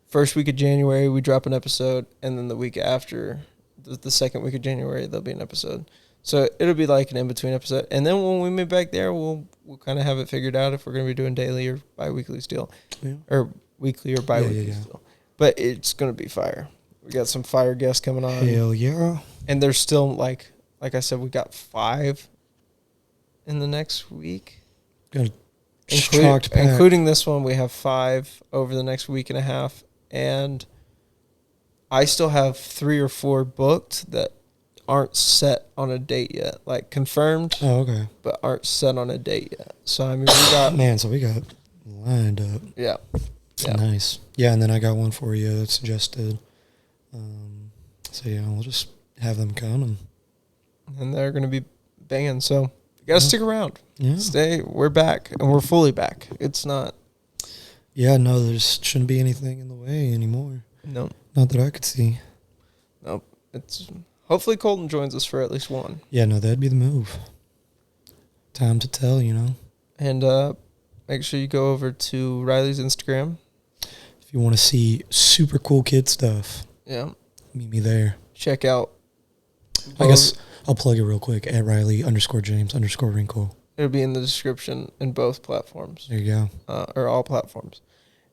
First week of January, we drop an episode, and then the week after, the second week of January, there'll be an episode. So it'll be like an in-between episode. And then when we meet back there, we'll kind of have it figured out if we're going to be doing daily or bi-weekly still. Yeah. Or weekly or bi-weekly still. But it's going to be fire. We got some fire guests coming on. Hell yeah. And there's still, like I said, we got 5 in the next week. Got including this one, we have 5 over the next week and a half. And I still have 3 or 4 booked that aren't set on a date yet, like confirmed. Oh, okay. But aren't set on a date yet. So I mean, we got so we got lined up. Yeah. Nice. Yeah, and then I got one for you that suggested. So yeah, we'll just have them come and they're gonna be banging. So you gotta stick around. Yeah. We're back and we're fully back. It's not. Yeah, no, there shouldn't be anything in the way anymore. No. Not that I could see. Nope. It's. Hopefully Kolton joins us for at least one. Yeah, no, that'd be the move. Time to tell, And make sure you go over to Riley's Instagram. If you want to see super cool kid stuff. Yeah. Meet me there. Check out. I guess I'll plug it real quick at Riley_James_Wrinkle. It'll be in the description in both platforms. There you go. Or all platforms.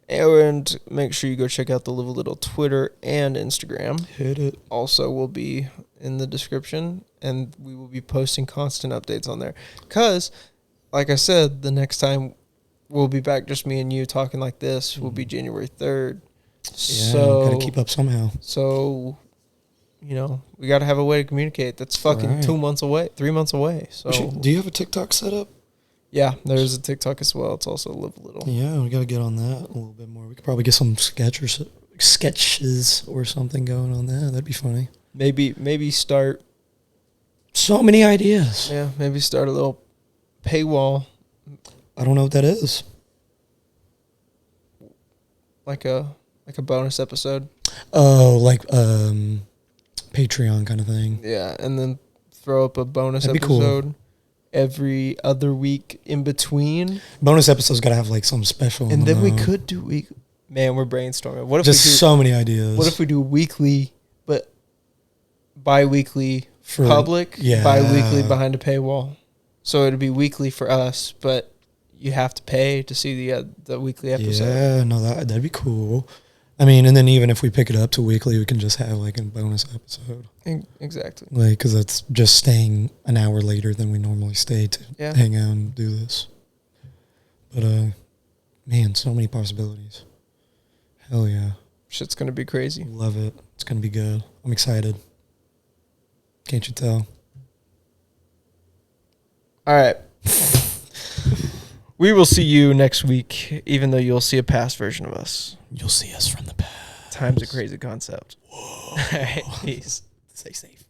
And make sure you go check out the Live a Little Twitter and Instagram. Hit it. Also will be in the description, and we will be posting constant updates on there. Because, like I said, the next time we'll be back, just me and you talking like this, will be January 3rd. Yeah, so gotta keep up somehow. So, we got to have a way to communicate. That's fucking 2 months away, 3 months away. So, do you have a TikTok set up? Yeah, there's a TikTok as well. It's also Live a Little. Yeah, we got to get on that a little bit more. We could probably get some sketches or something going on that. That'd be funny. Maybe start. So many ideas. Yeah, maybe start a little paywall. I don't know what that is. like a bonus episode. Oh, like Patreon kind of thing. Yeah, and then throw up a bonus That'd be episode cool. every other week in between. Bonus episodes got to have like something special. And then we could do week. Man, we're brainstorming. What if just we do so many ideas? What if we do weekly, but bi-weekly for public, bi-weekly behind a paywall? So it'd be weekly for us, but you have to pay to see the weekly episode. Yeah, no, that'd be cool. I mean, and then even if we pick it up to weekly, we can just have like a bonus episode. Exactly. Like, because that's just staying an hour later than we normally stay to hang out and do this. But, man, so many possibilities. Hell yeah. Shit's going to be crazy. Love it. It's going to be good. I'm excited. Can't you tell? All right. We will see you next week, even though you'll see a past version of us. You'll see us from the past. Time's a crazy concept. Whoa. All right, peace. Stay safe.